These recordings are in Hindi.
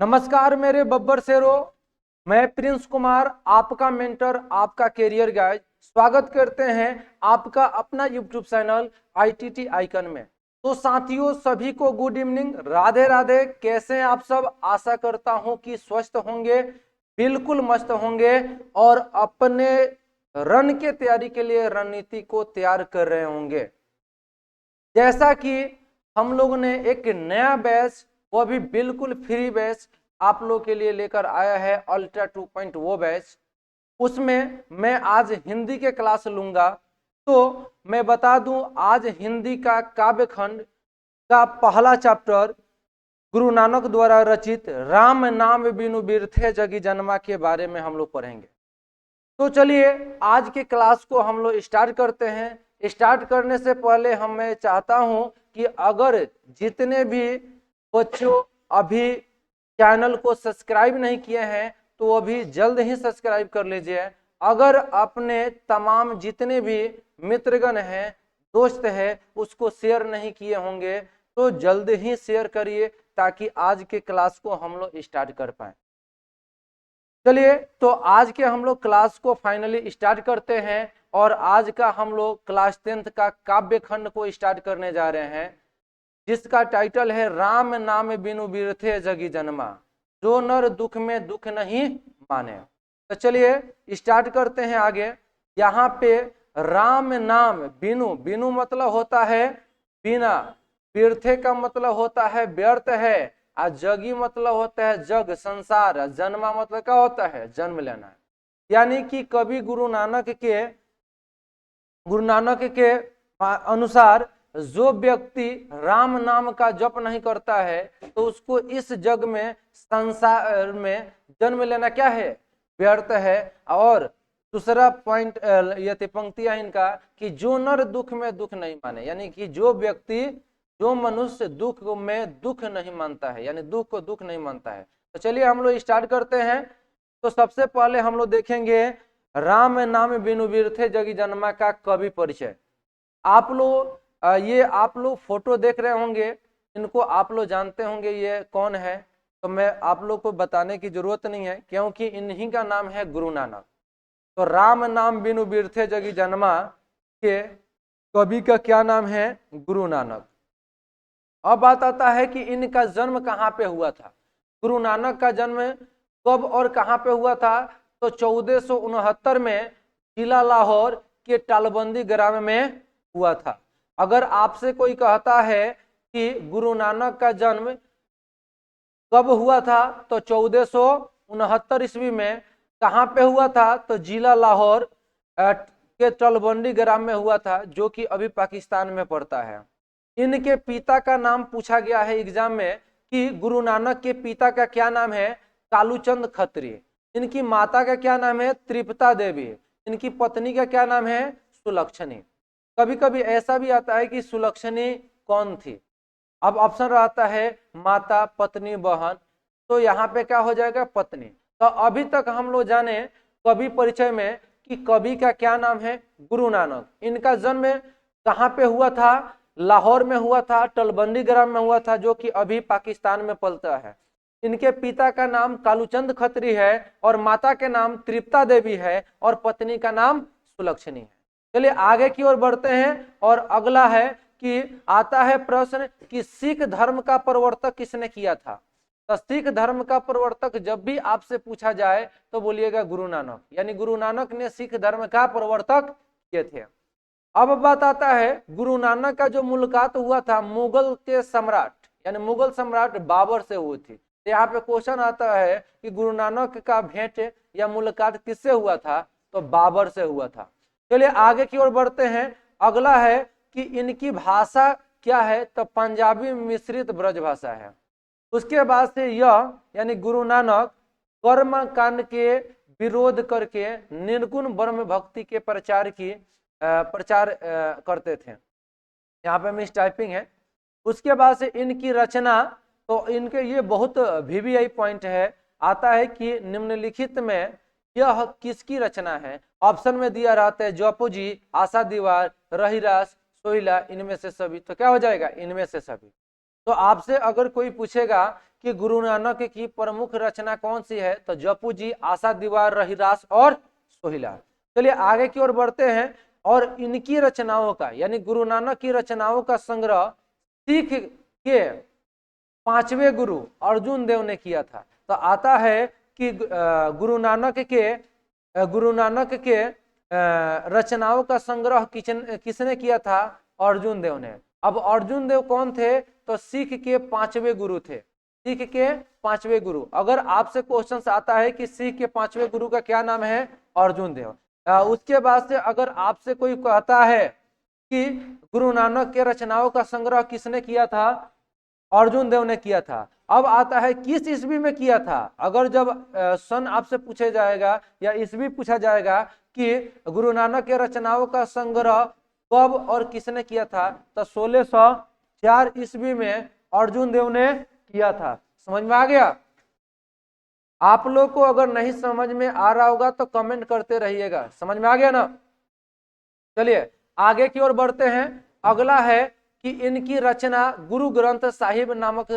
नमस्कार मेरे बब्बर शेरों, मैं प्रिंस कुमार, आपका मेंटर, आपका कैरियर गाइड स्वागत करते हैं आपका अपना यूट्यूब चैनल आईटीटी आइकन में। तो साथियों, सभी को गुड इवनिंग, राधे राधे। कैसे हैं आप सब? आशा करता हूं कि स्वस्थ होंगे, बिल्कुल मस्त होंगे और अपने रन के तैयारी के लिए रणनीति को तैयार कर रहे होंगे। जैसा कि हम लोगों ने एक नया बैच, वो भी बिल्कुल फ्री बैच आप लोग के लिए लेकर आया है, अल्ट्रा 2.0 बैच। उसमें मैं आज हिंदी के क्लास लूंगा। तो मैं बता दूं, आज हिंदी का काव्य खंड का पहला चैप्टर गुरु नानक द्वारा रचित राम नाम बिनु बिरथे जगी जन्मा के बारे में हम लोग पढ़ेंगे। तो चलिए आज के क्लास को हम लोग स्टार्ट करते हैं। स्टार्ट करने से पहले मैं चाहता हूं कि अगर जितने भी बच्चों अभी चैनल को सब्सक्राइब नहीं किए हैं तो अभी जल्द ही सब्सक्राइब कर लीजिए। अगर अपने तमाम जितने भी मित्रगण हैं, दोस्त हैं, उसको शेयर नहीं किए होंगे तो जल्द ही शेयर करिए ताकि आज के क्लास को हम लोग स्टार्ट कर पाए। चलिए तो आज के हम लोग क्लास को फाइनली स्टार्ट करते हैं और आज का हम लोग क्लास 10th का काव्य खंड को स्टार्ट करने जा रहे हैं, जिसका टाइटल है राम नाम बिनु बिरथे जगी जन्मा, जो नर दुख में दुख नहीं माने। तो चलिए स्टार्ट करते हैं आगे। यहाँ पे राम नाम बिनु, बिनु मतलब होता है बिना, बिरथे का मतलब होता है व्यर्थ है, और जगी मतलब होता है जग संसार, जन्मा मतलब क्या होता है जन्म लेना। यानी कि कवि गुरु नानक के अनुसार जो व्यक्ति राम नाम का जप नहीं करता है तो उसको इस जग में, संसार में जन्म लेना क्या है, व्यर्थ है। और दूसरा पॉइंट ये पंक्तियां इनका कि जो नर दुख में दुख नहीं माने, यानी कि जो व्यक्ति, जो मनुष्य दुख में दुख नहीं मानता है, यानी दुख को दुख नहीं मानता है। तो चलिए हम लोग स्टार्ट करते हैं। तो सबसे पहले हम लोग देखेंगे राम नाम बिनु बिरथे जगी जन्मा का कवि परिचय। आप लोग ये आप लोग फोटो देख रहे होंगे, इनको आप लोग जानते होंगे ये कौन है। तो मैं आप लोग को बताने की जरूरत नहीं है क्योंकि इन्हीं का नाम है गुरु नानक। तो राम नाम बिनु बिरथे जगी जन्मा के कवि का क्या नाम है? गुरु नानक। अब बात आता है कि इनका जन्म कहाँ पे हुआ था। गुरु नानक का जन्म कब और कहाँ पे हुआ था? तो 1469 में जिला लाहौर के टालबंदी ग्राम में हुआ था। अगर आपसे कोई कहता है कि गुरु नानक का जन्म कब हुआ था तो 1469 ईस्वी में, कहाँ पे हुआ था? तो जिला लाहौर के टालबंदी ग्राम में हुआ था, जो कि अभी पाकिस्तान में पड़ता है। इनके पिता का नाम पूछा गया है एग्जाम में कि गुरु नानक के पिता का क्या नाम है? कालूचंद खत्री। इनकी माता का क्या नाम है? तृप्ता देवी। इनकी पत्नी का क्या नाम है? सुलक्षणी। कभी कभी ऐसा भी आता है कि सुलक्षणी कौन थी। अब ऑप्शन रहता है माता, पत्नी, बहन, तो यहाँ पे क्या हो जाएगा? पत्नी। तो अभी तक हम लोग जाने कवि परिचय में कि कवि का क्या नाम है? गुरु नानक। इनका जन्म कहाँ पे हुआ था? लाहौर में हुआ था, टलबंदी ग्राम में हुआ था, जो कि अभी पाकिस्तान में पलता है। इनके पिता का नाम कालूचंद खत्री है और माता के नाम तृप्ता देवी है और पत्नी का नाम सुलक्षणी है। चलिए आगे की ओर बढ़ते हैं और अगला है कि आता है प्रश्न कि सिख धर्म का प्रवर्तक किसने किया था। तो सिख धर्म का प्रवर्तक जब भी आपसे पूछा जाए तो बोलिएगा गुरु नानक, यानी गुरु नानक ने सिख धर्म का प्रवर्तक किए थे। अब बात आता है गुरु नानक का जो मुलाकात हुआ था मुगल के सम्राट, यानी मुगल सम्राट बाबर से हुई थी। तो यहाँ पे क्वेश्चन आता है कि गुरु नानक का भेंट या मुलाकात किससे हुआ था? तो बाबर से हुआ था। चलिए आगे की ओर बढ़ते हैं। अगला है कि इनकी भाषा क्या है? तो पंजाबी मिश्रित ब्रज भाषा है। उसके बाद से यह, यानी गुरु नानक कर्म कांड के विरोध करके निर्गुण ब्रह्म भक्ति के प्रचार करते थे। यहाँ पे मिस टाइपिंग है। उसके बाद से इनकी रचना, तो इनके ये बहुत वीवीआई पॉइंट है, आता है कि निम्नलिखित में यह किसकी रचना है? ऑप्शन में दिया रहता है जौपूजी, आशा दीवार, रहीरास, सोहिला, इनमें से सभी। तो क्या हो जाएगा? इनमें से सभी। तो आपसे अगर कोई पूछेगा कि गुरु नानक की प्रमुख रचना कौन सी है, तो जपू जी, आशा दीवार, रहीरास और सोहिला। चलिए आगे की ओर बढ़ते हैं। और इनकी रचनाओं का, यानी गुरु नानक की रचनाओं का संग्रह सिख के पांचवें गुरु अर्जुन देव ने किया था। तो आता है कि गुरु नानक के रचनाओं का संग्रह किसने किया था? अर्जुन देव ने। अब अर्जुन देव कौन थे? तो सिख के पांचवें गुरु थे। सिख के पांचवें गुरु। अगर आपसे क्वेश्चन आता है कि सिख के पांचवें गुरु का क्या नाम है? अर्जुन देव। उसके बाद से अगर आपसे कोई कहता है कि गुरु नानक के रचनाओं का संग्रह किसने किया था? अर्जुन देव ने किया था। अब आता है किस ईस्वी में किया था? अगर जब सन आपसे पूछा जाएगा या ईस्वी पूछा जाएगा कि गुरु नानक के रचनाओं का संग्रह कब और किसने किया था, तो 1604 ईस्वी में अर्जुन देव ने किया था। समझ में आ गया? आप लोग को अगर नहीं समझ में आ रहा होगा तो कमेंट करते रहिएगा। समझ में आ गया ना? चलिए आगे की ओर बढ़ते हैं। अगला है कि इनकी रचना गुरु ग्रंथ साहिब नामक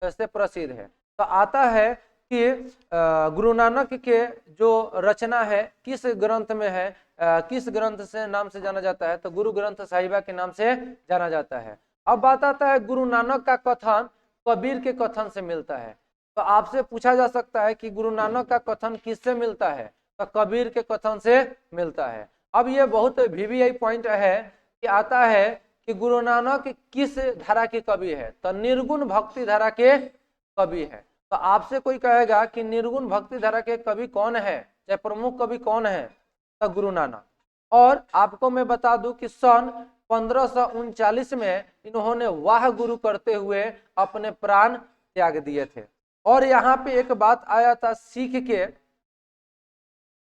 से प्रसिद्ध है। तो आता है कि गुरु नानक के जो रचना है किस ग्रंथ में है, किस ग्रंथ से नाम से जाना जाता है? तो गुरु ग्रंथ साहिबा के नाम से जाना जाता है। अब बात आता है गुरु नानक का कथन कबीर के कथन से मिलता है। तो आपसे पूछा जा सकता है कि गुरु नानक का कथन किससे मिलता है? तो कबीर के कथन से मिलता है। अब ये बहुत वीवीआई पॉइंट है कि आता है कि गुरु नानक किस धारा के कवि है? तो निर्गुण भक्ति धारा के कवि है। तो आपसे कोई कहेगा कि निर्गुण भक्ति धारा के कवि कौन है, चाहे प्रमुख कवि कौन है? तो गुरु नानक। और आपको मैं बता दूं कि सन 1539 में इन्होंने वाह गुरु करते हुए अपने प्राण त्याग दिए थे। और यहाँ पे एक बात आया था सिख के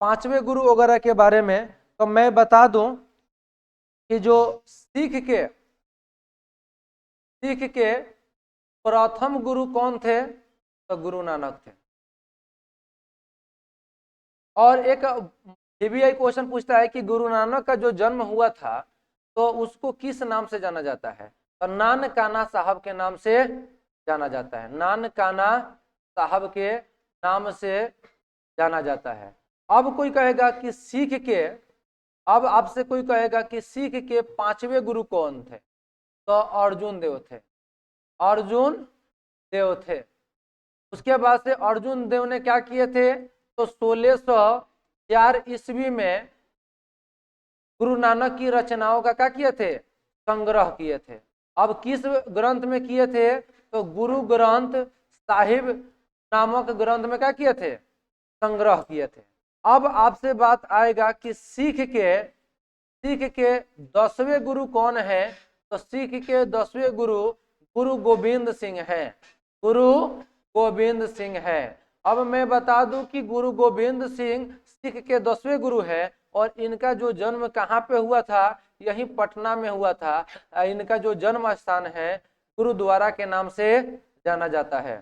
पांचवें गुरु वगैरह के बारे में, तो मैं बता दूं कि जो सिख के प्रथम गुरु कौन थे? तो गुरु नानक थे। और एक वीवीआई क्वेश्चन पूछता है कि गुरु नानक का जो जन्म हुआ था तो उसको किस नाम से जाना जाता है? तो नानकाना साहब के नाम से जाना जाता है। नानकाना साहब के नाम से जाना जाता है। अब कोई कहेगा कि सिख के, अब आपसे कोई कहेगा कि सिख के पांचवें गुरु कौन थे? तो अर्जुन देव थे। अर्जुन देव थे। उसके बाद से अर्जुन देव ने क्या किए थे? तो 1604 ईस्वी में गुरु नानक की रचनाओं का क्या किए थे? संग्रह किए थे। अब किस ग्रंथ में किए थे? तो गुरु ग्रंथ साहिब नामक ग्रंथ में क्या किए थे? संग्रह किए थे। अब आपसे बात आएगा कि सिख के 10वें गुरु कौन है? तो सिख के 10वें गुरु गुरु गोविंद सिंह है। गुरु गोविंद सिंह है। अब मैं बता दूं कि गुरु गोविंद सिंह सिख के 10वें गुरु है और इनका जो जन्म कहाँ पे हुआ था? यही पटना में हुआ था। इनका जो जन्म स्थान है गुरुद्वारा के नाम से जाना जाता है।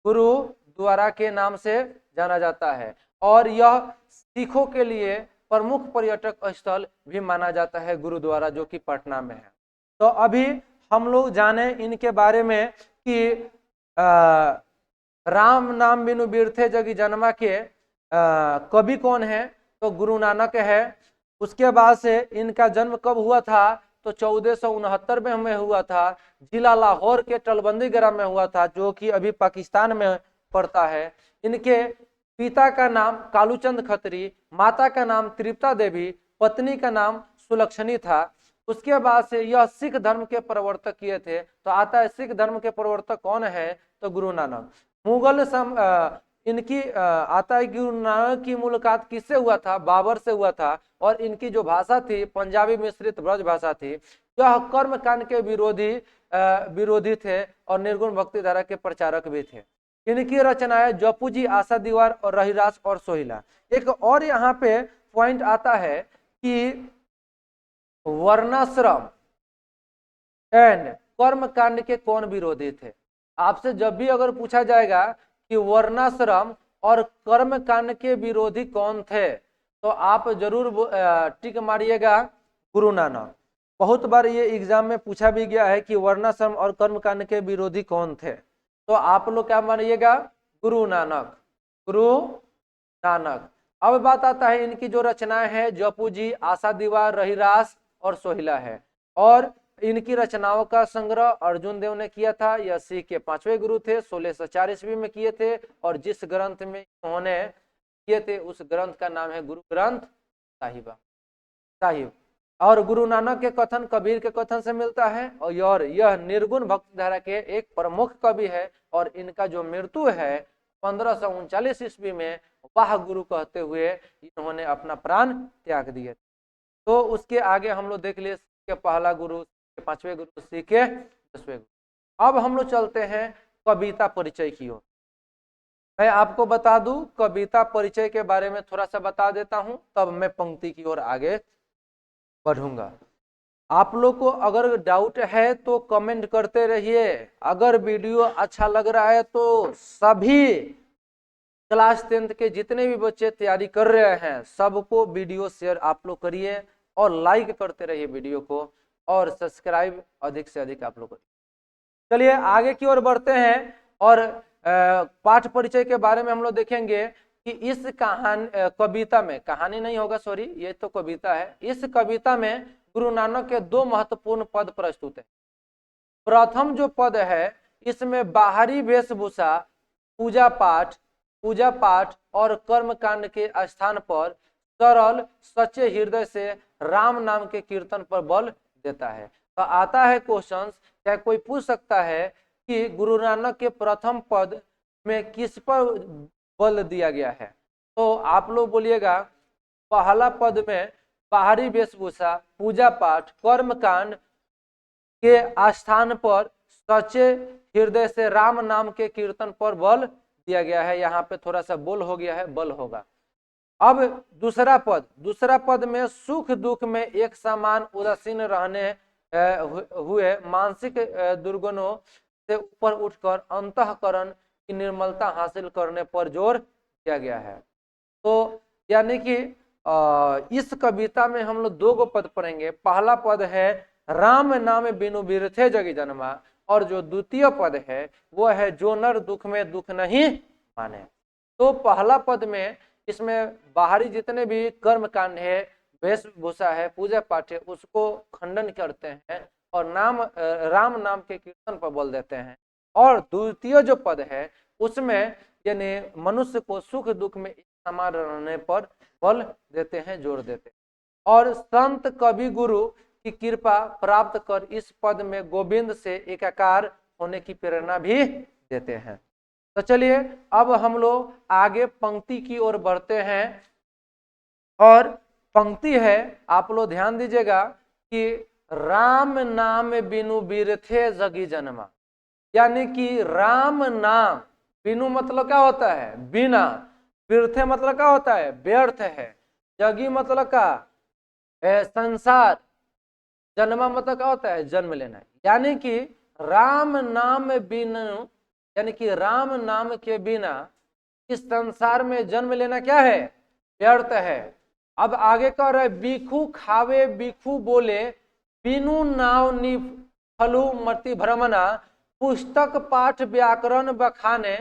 गुरुद्वारा के नाम से जाना जाता है। और यह सिखों के लिए प्रमुख पर्यटक स्थल भी माना जाता है गुरुद्वारा, जो कि पटना में है। तो अभी हम लोग जाने इनके बारे में कि राम नाम बिनु बिरथे जगी जन्मा के कवि कौन है? तो गुरु नानक है। उसके बाद से इनका जन्म कब हुआ था? तो 1469 में हुआ था। जिला लाहौर के टलबंदी ग्राम में हुआ था, जो कि अभी पाकिस्तान में पड़ता है। इनके पिता का नाम कालूचंद खत्री, माता का नाम तृप्ता देवी, पत्नी का नाम सुलक्षणी था। उसके बाद से यह सिख धर्म के प्रवर्तक किए थे। तो आता है सिख धर्म के प्रवर्तक कौन है? तो गुरु नानक। इनकी आता है गुरु नानक की मुलाकात किससे हुआ था? बाबर से हुआ था। और इनकी जो भाषा थी पंजाबी मिश्रित ब्रज भाषा थी। यह कर्म कांड के विरोधी थे और निर्गुण भक्ति धारा के प्रचारक भी थे। इनकी रचनाएं जपू जी, आशा दीवार और रहीरास और सोहिला। एक और यहाँ पे पॉइंट आता है कि वर्णाश्रम एंड कर्म कांड के कौन विरोधी थे? आपसे जब भी अगर पूछा जाएगा कि वर्णाश्रम और कर्म कांड के विरोधी कौन थे, तो आप जरूर टिक मारिएगा गुरु नानक। बहुत बार ये एग्जाम में पूछा भी गया है कि वर्णाश्रम और कर्मकांड के विरोधी कौन थे, तो आप लोग क्या मानिएगा, गुरु नानक, गुरु नानक। अब बात आता है इनकी जो रचनाएं हैं, जपू जी, आशा दीवार, रहीरास और सोहिला है। और इनकी रचनाओं का संग्रह अर्जुन देव ने किया था। यह सिख के 5वें गुरु थे, 1604 ईस्वी में किए थे। और जिस ग्रंथ में उन्होंने किए थे उस ग्रंथ का नाम है गुरु ग्रंथ साहिब। और गुरु नानक के कथन कबीर के कथन से मिलता है। और यह निर्गुण भक्ति धारा के एक प्रमुख कवि है। और इनका जो मृत्यु है 1539 ईस्वी में, वाह गुरु कहते हुए इन्होंने अपना प्राण त्याग दिए। तो उसके आगे हम लोग देख लिए के पहला गुरु, 5वें गुरु, सिख के 10वें गुरु। अब हम लोग चलते हैं कविता परिचय की ओर। मैं आपको बता दूं, कविता परिचय के बारे में थोड़ा सा बता देता हूं, तब मैं पंक्ति की ओर आगे बढ़ूंगा। आप लोग को अगर डाउट है तो कमेंट करते रहिए। अगर वीडियो अच्छा लग रहा है तो सभी क्लास 10th के जितने भी बच्चे तैयारी कर रहे हैं सबको वीडियो शेयर आप लोग करिए और लाइक करते रहिए वीडियो को, और सब्सक्राइब अधिक से अधिक आप लोग करिए। चलिए आगे की ओर बढ़ते हैं। और पाठ परिचय के बारे में हम लोग देखेंगे कि इस कविता में, कहानी नहीं होगा सॉरी, ये तो कविता है। इस कविता में गुरु नानक के 2 महत्वपूर्ण पद प्रस्तुत है। प्रथम जो पद है इसमें बाहरी वेशभूषा, पूजा पाठ और कर्मकांड के स्थान पर सरल सच्चे हृदय से राम नाम के कीर्तन पर बल देता है। तो आता है क्वेश्चन, क्या कोई पूछ सकता है कि गुरु नानक के प्रथम पद में किस पर बल दिया गया है? तो आप लोग बोलिएगा पहला पद में बाहरी वेशभूषा, पूजा पाठ, कर्मकांड के स्थान पर सच्चे हृदय से राम नाम के कीर्तन पर बल दिया गया है। यहाँ पे थोड़ा सा बोल हो गया है, बल होगा। अब दूसरा पद में सुख दुख में एक समान उदासीन रहने हुए मानसिक दुर्गुणों से ऊपर उठकर अंतःकरण की निर्मलता हासिल करने पर जोर दिया गया है। तो यानी कि इस कविता में हम लोग 2 पद पढ़ेंगे। पहला पद है राम नाम बिनु बिरथे जगी जन्मा, और जो द्वितीय पद है वो है जो नर दुख में दुख नहीं माने। तो पहला पद में इसमें बाहरी जितने भी कर्म कांड है, वेशभूषा है, पूजा पाठ है, उसको खंडन करते हैं और राम नाम के कीर्तन पर बल देते हैं। और द्वितीय जो पद है उसमें यानी मनुष्य को सुख दुख में समान रहने पर बल देते हैं, जोर देते हैं। और संत कवि गुरु की कृपा प्राप्त कर इस पद में गोविंद से एकाकार होने की प्रेरणा भी देते हैं। तो चलिए अब हम लोग आगे पंक्ति की ओर बढ़ते हैं। और पंक्ति है, आप लोग ध्यान दीजिएगा कि राम नाम बिनु बिरथे जगी जन्मा, यानी कि राम नाम, बिनु मतलब क्या होता है? बिना। बिरथे मतलब क्या होता है? व्यर्थ है। जगी मतलब क्या? संसार। जन्मा मतलब क्या होता है? जन्म लेना। यानी कि राम नाम बिनु, यानी कि राम नाम के बिना इस संसार में जन्म लेना क्या है? व्यर्थ है। अब आगे कह रहे बिखू खावे बिखू बोले बिनु नाव नि फलु मति भ्रमना, पुस्तक पाठ व्याकरण बखाने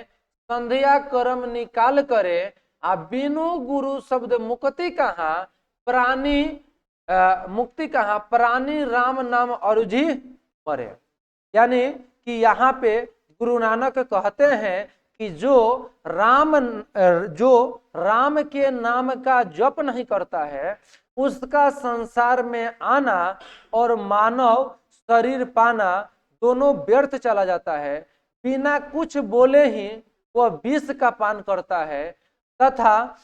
संध्या कर्म निकाल करे, आ बिनु गुरु शब्द मुक्ति कहाँ प्राणी मुक्ति कहाँ प्राणी राम नाम अरुझी मरे। यानी कि यहाँ पे गुरु नानक कहते हैं कि जो राम के नाम का जप नहीं करता है उसका संसार में आना और मानव शरीर पाना दोनों व्यर्थ चला जाता है। बिना कुछ बोले ही वह विष का पान करता है तथा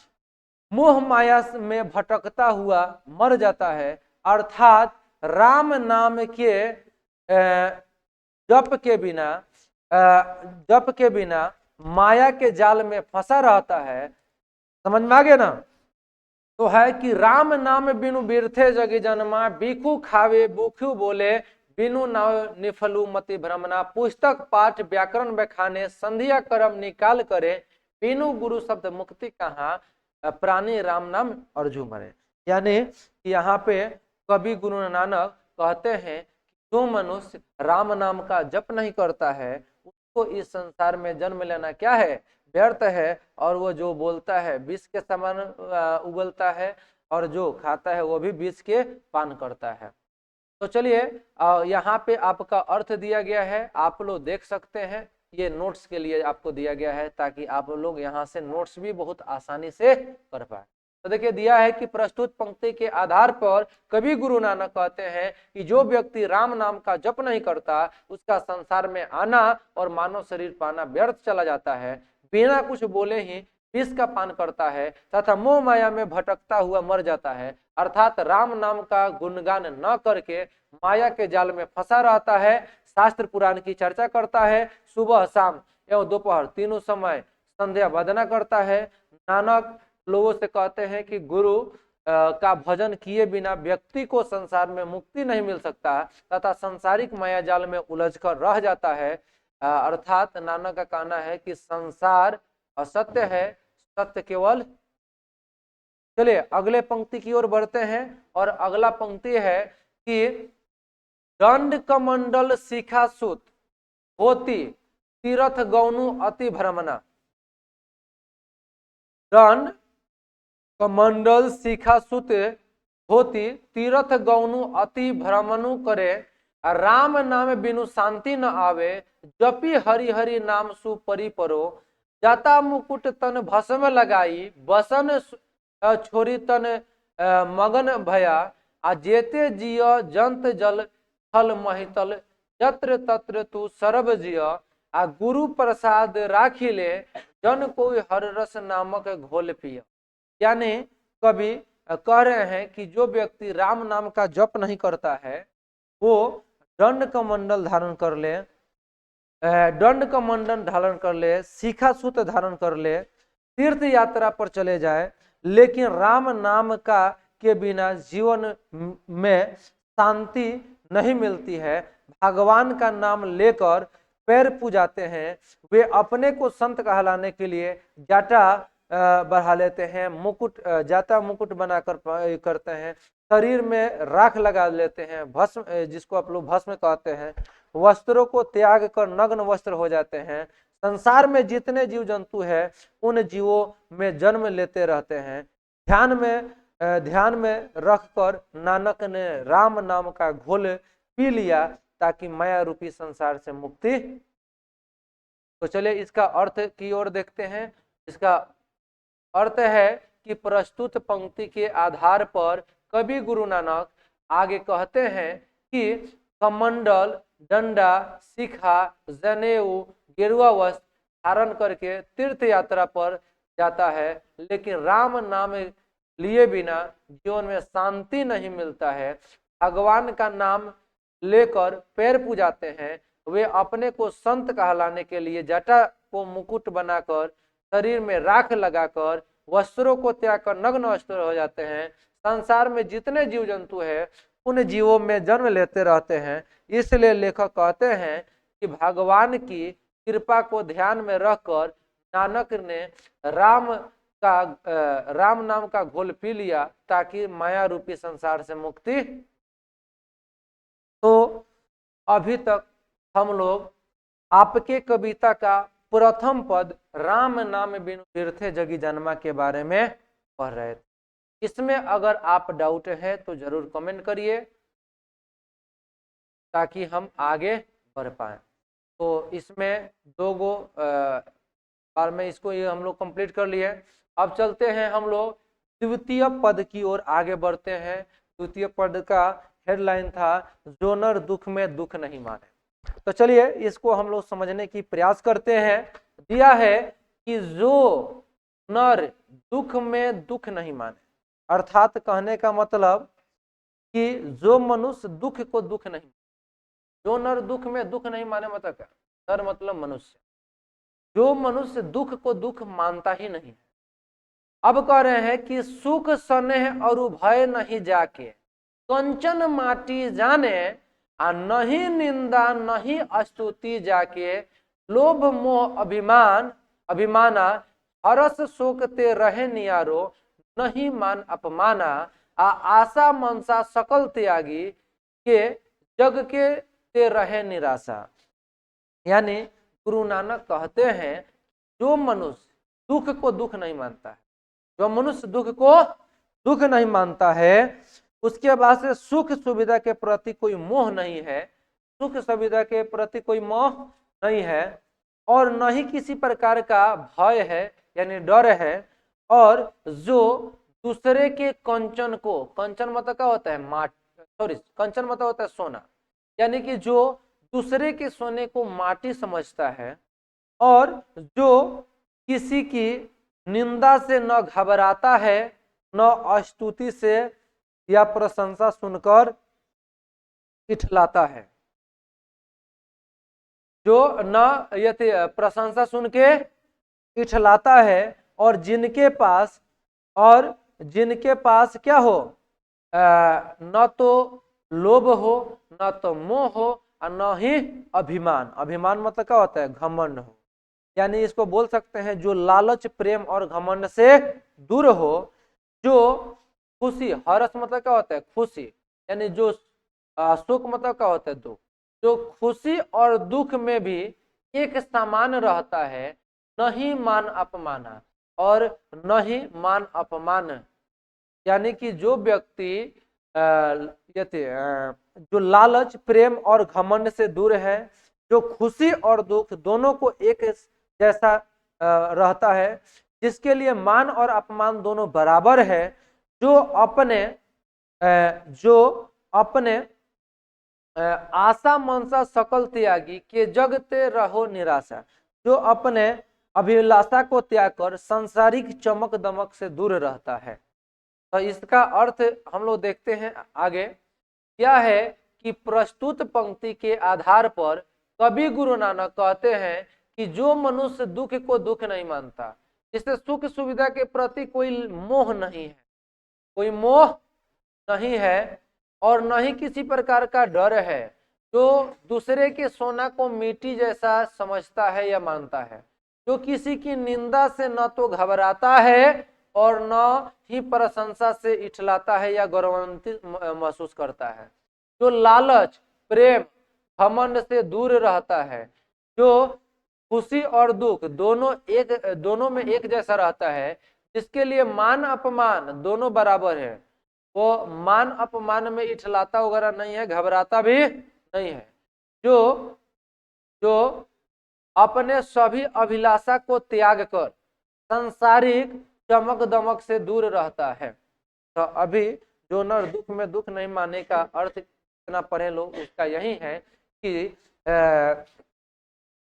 मोह माया में भटकता हुआ मर जाता है। अर्थात राम नाम के जप के बिना माया के जाल में फंसा रहता है। समझ में आ गया ना? तो है कि राम नाम बिनु बिरथे जगी जन्मा, बिखू खावे बुखू बोले बिनु नाव निफलू मति भ्रमना, पुस्तक पाठ व्याकरण बखाने संध्या कर्म निकाल करे, बिनु गुरु शब्द मुक्ति कहाँ प्राणी राम नाम अर्जु मरे। यानी यहाँ पे कवि गुरु नानक कहते हैं जो मनुष्य राम नाम का जप नहीं करता है उसको इस संसार में जन्म लेना क्या है, व्यर्थ है। और वो जो बोलता है विष के समान उगलता है, और जो खाता है वो भी विष के पान करता है। तो चलिए यहाँ पे आपका अर्थ दिया गया है, आप लोग देख सकते हैं। ये नोट्स के लिए आपको दिया गया है ताकि आप लोग यहाँ से नोट्स भी बहुत आसानी से कर पाए। तो देखिए दिया है कि प्रस्तुत पंक्ति के आधार पर कवि गुरु नानक कहते हैं कि जो व्यक्ति राम नाम का जप नहीं करता उसका संसार में आना और मानव शरीर पाना व्यर्थ चला जाता है। बिना कुछ बोले ही विष का पान करता है तथा मोह माया में भटकता हुआ मर जाता है। अर्थात राम नाम का गुणगान न करके माया के जाल में फंसा रहता है। शास्त्र पुराण की चर्चा करता है, सुबह शाम एवं दोपहर तीनों समय संध्या वंदना करता है। नानक लोगों से कहते हैं कि गुरु का भजन किए बिना व्यक्ति को संसार में मुक्ति नहीं मिल सकता तथा संसारिक माया जाल में उलझकर रह जाता है। अर्थात नानक का कहना है कि संसार असत्य है, सत्य केवल। चलिए अगले पंक्ति की ओर बढ़ते हैं और अगला पंक्ति है कि दंड कमंडल शिखा सुत होती तीर्थ गौनु अति भ्रमणा। दंड कमंडल शिखा सुत होती तीर्थ गौनु अति भ्रमणु करे। राम नाम बिनु शांति न आवे जपी हरि हरि नाम सुपरि परो। जाता मुकुट तन भस्म लगाई बसन छोरी तन मगन भया। आ जेते जिय जंत जल थल महितल जत्र तत्र तू सरब जिय। आ गुरु प्रसाद राखिले जन कोई हर रस नामक घोल पिय। यानी कवि कह रहे हैं कि जो व्यक्ति राम नाम का जप नहीं करता है वो दंड कमंडल धारण कर ले, दंड कमंडल धारण कर ले, शिखा सूत धारण कर ले, तीर्थ यात्रा पर चले जाए, लेकिन राम नाम का के बिना जीवन में शांति नहीं मिलती है। भगवान का नाम लेकर पैर पूजाते हैं, वे अपने को संत कहलाने के लिए जाटा बढ़ा लेते हैं, मुकुट जाता मुकुट बनाकर करते हैं, शरीर में राख लगा लेते हैं, भस्म जिसको आप लोग भस्म कहते हैं, वस्त्रों को त्याग कर नग्न वस्त्र हो जाते हैं। संसार में जितने जीव जंतु है उन जीवों में जन्म लेते रहते हैं। ध्यान में रखकर नानक ने राम नाम का घोल पी लिया ताकि माया रूपी संसार से मुक्ति। तो चलिए इसका अर्थ की ओर देखते हैं। इसका अर्थ है कि प्रस्तुत पंक्ति के आधार पर कवि गुरु नानक आगे कहते हैं कि कमंडल, डंडा, शिखा, जनेऊ, गेरुआ वस्त्र धारण करके तीर्थ यात्रा पर जाता है, लेकिन राम नाम लिए बिना जीवन में शांति नहीं मिलता है। भगवान का नाम लेकर पैर पूजाते हैं, वे अपने को संत कहलाने के लिए जटा को मुकुट बनाकर शरीर में राख लगाकर वस्त्रों को त्याग कर नग्न वस्त्र हो जाते हैं। संसार में जितने जीव जंतु है उन जीवों में जन्म लेते रहते हैं। इसलिए लेखक कहते हैं कि भगवान की कृपा को ध्यान में रखकर नानक ने राम नाम का घोल पी लिया ताकि माया रूपी संसार से मुक्ति। तो अभी तक हम लोग आपके कविता का प्रथम पद राम नाम बिनु तीर्थे जगी जन्मा के बारे में पढ़ रहे थे। इसमें अगर आप डाउट है तो जरूर कमेंट करिए ताकि हम आगे बढ़ पाए। तो इसमें दो गो बार में इसको ये हम लोग कंप्लीट कर लिए। अब चलते हैं हम लोग द्वितीय पद की ओर आगे बढ़ते हैं। द्वितीय पद का हेडलाइन था जो नर दुख में दुख नहीं माने। तो चलिए इसको हम लोग समझने की प्रयास करते हैं। दिया है कि जो नर दुख में दुख नहीं माने, अर्थात कहने का मतलब कि जो मनुष्य दुख को दुख नहीं, जो नर दुख में दुख नहीं माने मतलब क्या? नर मतलब मनुष्य, जो मनुष्य दुख को दुख मानता ही नहीं। अब कह रहे हैं कि सुख स्नेह और भय नहीं जाके कंचन माटी जाने, आ नहीं निंदा नहीं स्तुति जाके लोभ मोह अभिमाना हरस शोक ते रहे नियारो नहीं मान अपमाना। आ आशा मनसा सकल त्यागी के जग के ते रहे निराशा। यानी गुरु नानक कहते हैं जो मनुष्य दुख को दुख नहीं मानता है, जो मनुष्य दुख को दुख नहीं मानता है, उसके पास से सुख सुविधा के प्रति कोई मोह नहीं है, सुख सुविधा के प्रति कोई मोह नहीं है, और न ही किसी प्रकार का भय है यानी डर है, और जो दूसरे के कंचन को, कंचन मतलब क्या होता है माटी, सॉरी कंचन मतलब होता है सोना, यानी कि जो दूसरे के सोने को माटी समझता है, और जो किसी की निंदा से न घबराता है, न स्तुति से या प्रशंसा सुनकर इठलाता है, जो न यदि प्रशंसा सुन के इठलाता है, और जिनके पास क्या हो, न तो लोभ हो, न तो मोह हो, और न ही अभिमान। अभिमान मतलब क्या होता है, घमंड हो। यानी इसको बोल सकते हैं जो लालच प्रेम और घमंड से दूर हो, जो खुशी, हर्ष मतलब क्या होता है खुशी, यानी जो सुख मतलब क्या होता है दुख, जो खुशी और दुख में भी एक समान रहता है, न ही मान अपमान और न ही मान अपमान। यानी कि जो व्यक्ति जो लालच प्रेम और घमंड से दूर है, जो खुशी और दुख दोनों को एक जैसा रहता है, जिसके लिए मान और अपमान दोनों बराबर है, जो अपने आशा मनसा सकल त्यागी के जगते रहो निराशा, जो अपने अभिलाषा को त्याग कर सांसारिक चमक दमक से दूर रहता है। तो इसका अर्थ हम लोग देखते हैं आगे क्या है कि प्रस्तुत पंक्ति के आधार पर कवि गुरु नानक कहते हैं कि जो मनुष्य दुख को दुख नहीं मानता, जिससे सुख सुविधा के प्रति कोई मोह नहीं है, कोई मोह नहीं है, और न ही किसी प्रकार का डर है, जो दूसरे के सोना को मिट्टी जैसा समझता है या मानता है, जो किसी की निंदा से न तो घबराता है और न ही प्रशंसा से इठलाता है या गौरवान्वित महसूस करता है, जो लालच प्रेम घमंड से दूर रहता है, जो खुशी और दुख दोनों में एक जैसा रहता है, जिसके लिए मान अपमान दोनों बराबर है, वो मान अपमान में इठलाता वगैरह नहीं है, घबराता भी नहीं है, जो अपने सभी अभिलाषा को त्याग कर सांसारिक चमक दमक से दूर रहता है। तो अभी जो नर दुख में दुख नहीं मानने का अर्थ इतना पढ़े लोग, उसका यही है कि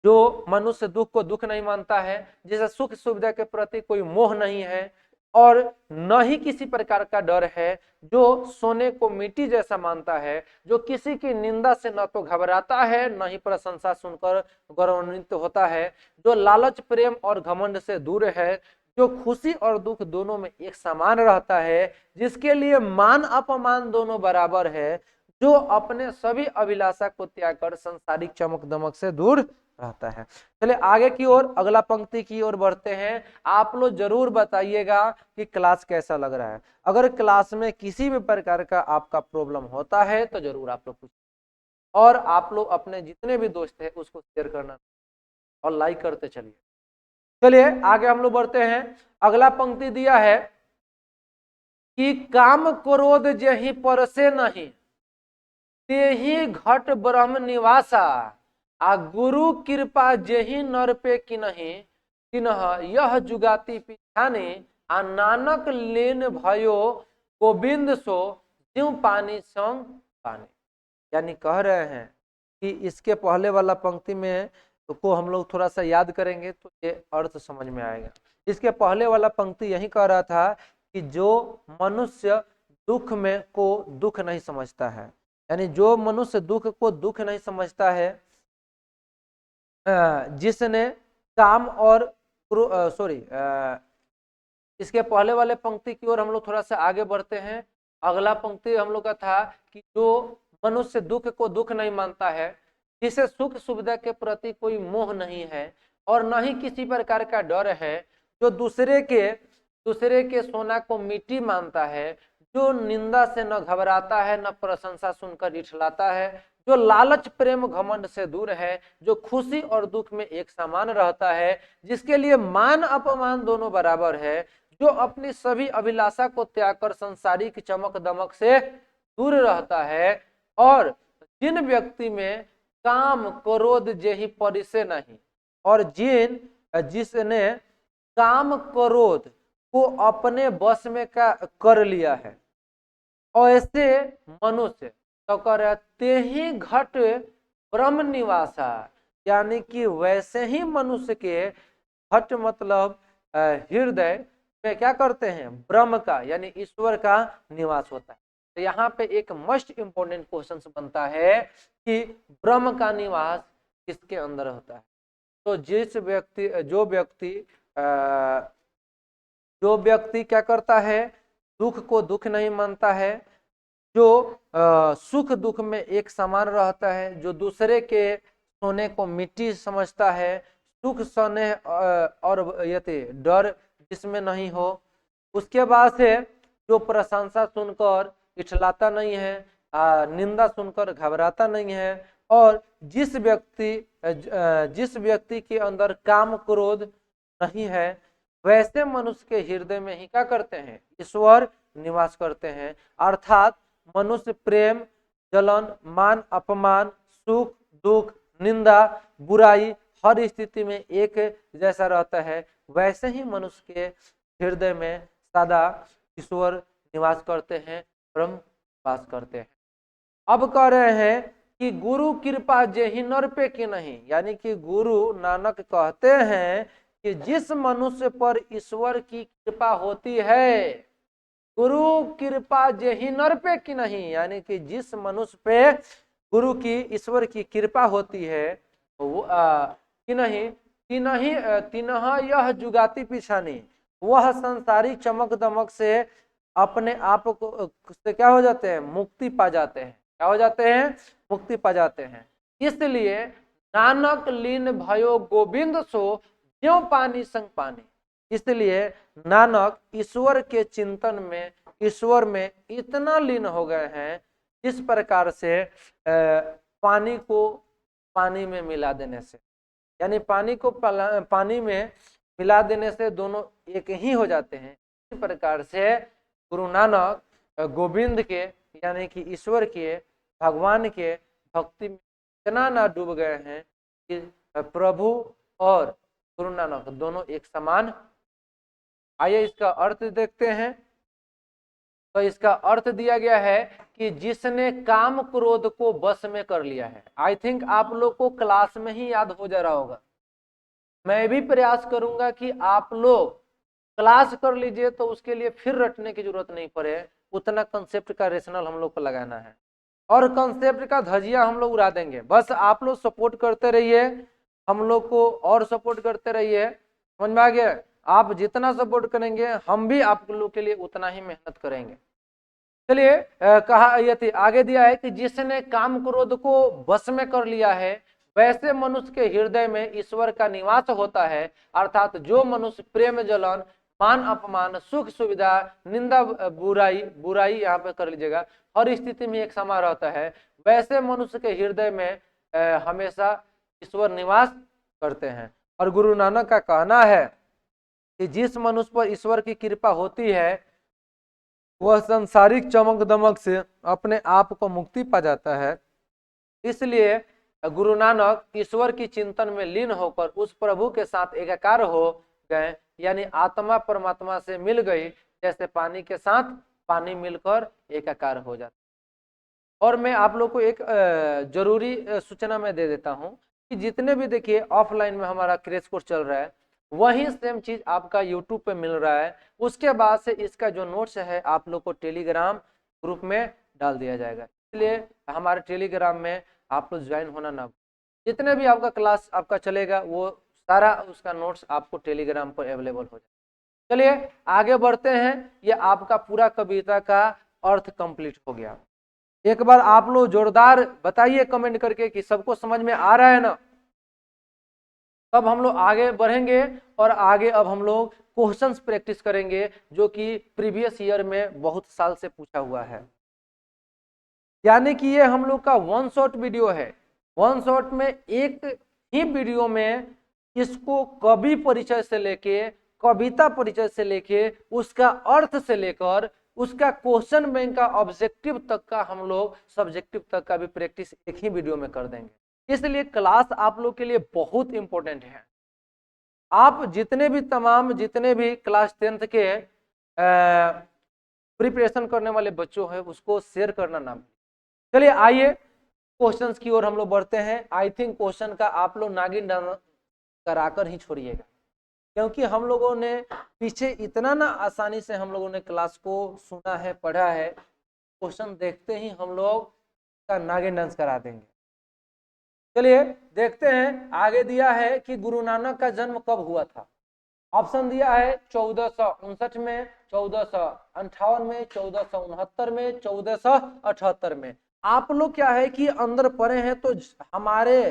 जो मनुष्य दुख को दुख नहीं मानता है, जिसे सुख सुविधा के प्रति कोई मोह नहीं है और न ही किसी प्रकार का डर है, जो सोने को मिट्टी जैसा मानता है, जो किसी की निंदा से न तो घबराता है न ही प्रशंसा सुनकर गौरवान्वित होता है, जो लालच प्रेम और घमंड से दूर है, जो खुशी और दुख दोनों में एक समान रहता है, जिसके लिए मान अपमान दोनों बराबर है, जो अपने सभी अभिलाषा को त्याग कर संसारिक चमक दमक से दूर रहता है। चलिए आगे की ओर अगला पंक्ति की ओर बढ़ते हैं। आप लोग जरूर बताइएगा कि क्लास कैसा लग रहा है। अगर क्लास में किसी भी प्रकार का आपका प्रॉब्लम होता है तो जरूर आप लोग पूछिए, और आप लोग अपने जितने भी दोस्त हैं उसको शेयर करना और लाइक करते चलिए। चलिए आगे हम लोग बढ़ते हैं। अगला पंक्ति दिया है कि काम क्रोध जही परसे नहीं, तेहि घट ब्रह्म निवासा, आ गुरु कृपा जेहि नर पे किन्हि, तिन्ह यह जुगाति पिछाने, आ नानक लेन भयो गोविंद सो ज्यों पानी संग पानी। यानी कह रहे हैं कि इसके पहले वाला पंक्ति में को हम लोग थोड़ा सा याद करेंगे तो ये अर्थ समझ में आएगा। इसके पहले वाला पंक्ति यही कह रहा था कि जो मनुष्य दुख में को दुख नहीं समझता है, यानी जो मनुष्य दुख को दुख नहीं समझता है, जिसने काम और इसके पहले वाले पंक्ति की ओर हम लोग थोड़ा सा आगे बढ़ते हैं। अगला पंक्ति हम लोग का था कि जो मनुष्य दुख को दुख नहीं मानता है, जिसे सुख सुविधा के प्रति कोई मोह नहीं है और न ही किसी प्रकार का डर है, जो दूसरे के सोना को मिट्टी मानता है, जो निंदा से न घबराता है न प्रशंसा सुनकर इठलाता है, जो लालच प्रेम घमंड से दूर है, जो खुशी और दुख में एक समान रहता है, जिसके लिए मान अपमान दोनों बराबर है, जो अपनी सभी अभिलाषा को त्याग कर संसारिक चमक दमक से दूर रहता है, और जिन व्यक्ति में काम क्रोध जेहि परिसे नहीं, और जिसने काम क्रोध को अपने वश में कर लिया है, ऐसे मनुष्य तो करते ही घट ब्रह्म निवासा, यानी कि वैसे ही मनुष्य के घट मतलब हृदय में क्या करते हैं, ब्रह्म का यानी ईश्वर का निवास होता है। तो यहाँ पे एक मोस्ट इंपोर्टेंट क्वेश्चन बनता है कि ब्रह्म का निवास किसके अंदर होता है। तो जो व्यक्ति क्या करता है, दुख को दुख नहीं मानता है, जो सुख दुख में एक समान रहता है, जो दूसरे के सोने को मिट्टी समझता है, सुख सोने और यति डर जिसमें नहीं हो, उसके बाद से जो प्रशंसा सुनकर इठलाता नहीं है, निंदा सुनकर घबराता नहीं है, और जिस व्यक्ति के अंदर काम क्रोध नहीं है, वैसे मनुष्य के हृदय में ही क्या करते हैं, ईश्वर निवास करते हैं। अर्थात मनुष्य प्रेम जलन मान अपमान सुख दुख निंदा बुराई हर स्थिति में एक जैसा रहता है, वैसे ही मनुष्य के हृदय में सदा ईश्वर निवास करते हैं, ब्रह्म वास करते हैं। अब कह रहे हैं कि गुरु कृपा जेहि नर पे की नहीं, यानी कि गुरु नानक कहते हैं कि जिस मनुष्य पर ईश्वर की कृपा होती है, गुरु कृपा जेहि नर पे की नहीं, यानी कि जिस मनुष्य पे गुरु की ईश्वर की कृपा होती है, वो कि नहीं तिनह यह जुगाती पिछानी, वह संसारी चमक दमक से अपने आप को से क्या हो जाते हैं, मुक्ति पा जाते हैं। क्या हो जाते हैं, मुक्ति पा जाते हैं। इसलिए नानक लीन भयो गोविंद सो ज्यों पानी संग पानी, इसलिए नानक ईश्वर के चिंतन में ईश्वर में इतना लीन हो गए हैं, जिस प्रकार से पानी को पानी में मिला देने से, यानी पानी को पानी में मिला देने से दोनों एक ही हो जाते हैं। इस प्रकार से गुरु नानक गोविंद के यानी कि ईश्वर के भगवान के भक्ति में इतना ना डूब गए हैं कि प्रभु और गुरु नानक दोनों एक समान। आइए इसका अर्थ देखते हैं। तो इसका अर्थ दिया गया है कि जिसने काम क्रोध को बस में कर लिया है। आई थिंक आप लोग को क्लास में ही याद हो जा रहा होगा। मैं भी प्रयास करूंगा कि आप लोग क्लास कर लीजिए, तो उसके लिए फिर रटने की जरूरत नहीं पड़े। उतना कंसेप्ट का रेशनल हम लोग को लगाना है और कंसेप्ट का धजिया हम लोग उड़ा देंगे। बस आप लोग सपोर्ट करते रहिए, हम लोग को और सपोर्ट करते रहिए। समझ में आ गया? आप जितना सपोर्ट करेंगे हम भी आप लोग के लिए उतना ही मेहनत करेंगे। चलिए कहा यह थी आगे दिया है कि जिसने काम क्रोध को वश में कर लिया है, वैसे मनुष्य के हृदय में ईश्वर का निवास होता है। अर्थात जो मनुष्य प्रेम जलन मान अपमान सुख सुविधा निंदा बुराई यहाँ पे कर लीजिएगा, हर स्थिति में एक समान रहता है, वैसे मनुष्य के हृदय में हमेशा ईश्वर निवास करते हैं। और गुरु नानक का कहना है कि जिस मनुष्य पर ईश्वर की कृपा होती है, वह संसारिक चमक दमक से अपने आप को मुक्ति पा जाता है। इसलिए गुरु नानक ईश्वर की चिंतन में लीन होकर उस प्रभु के साथ एकाकार हो गए, यानी आत्मा परमात्मा से मिल गई, जैसे पानी के साथ पानी मिलकर एकाकार हो जाता। और मैं आप लोग को एक जरूरी सूचना मैं दे देता हूं कि जितने भी देखिए ऑफलाइन में हमारा क्रैश कोर्स चल रहा है, वही सेम चीज आपका यूट्यूब पे मिल रहा है। उसके बाद से इसका जो नोट्स है आप लोग को टेलीग्राम ग्रुप में डाल दिया जाएगा। इसलिए हमारे टेलीग्राम में आप लोग ज्वाइन होना ना, जितने भी आपका क्लास आपका चलेगा वो सारा उसका नोट्स आपको टेलीग्राम पर अवेलेबल हो जाएगा। चलिए आगे बढ़ते हैं। ये आपका पूरा कविता का अर्थ कंप्लीट हो गया। एक बार आप लोग जोरदार बताइए कमेंट करके कि सबको समझ में आ रहा है ना। तब हम लोग आगे बढ़ेंगे और आगे अब हम लोग क्वेश्चंस प्रैक्टिस करेंगे जो कि प्रीवियस ईयर में बहुत साल से पूछा हुआ है। यानी कि ये हम लोग का वन शॉट वीडियो है। वन शॉट में एक ही वीडियो में इसको कवि परिचय से लेके, कविता परिचय से लेके, उसका अर्थ से लेकर उसका क्वेश्चन बैंक का ऑब्जेक्टिव तक का हम लोग सब्जेक्टिव तक का भी प्रैक्टिस एक ही वीडियो में कर देंगे। इसलिए क्लास आप लोग के लिए बहुत इंपॉर्टेंट है। आप जितने भी क्लास 10th के प्रिपरेशन करने वाले बच्चों हैं उसको शेयर करना ना। चलिए आइए क्वेश्चंस की ओर हम लोग बढ़ते हैं। आई थिंक क्वेश्चन का आप लोग नागिन डाउनलोड कराकर ही छोड़िएगा, क्योंकि हम लोगों ने पीछे इतना ना आसानी से हम लोगों ने क्लास को सुना है, पढ़ा है, क्वेश्चन देखते ही हम लोग का नागिन डांस करा देंगे। चलिए देखते हैं। आगे दिया है कि गुरु नानक का जन्म कब हुआ था। ऑप्शन दिया है 1459 में, 1458 में, 1469 में, 1478 में। आप लोग क्या है कि अंदर पढ़े हैं तो हमारे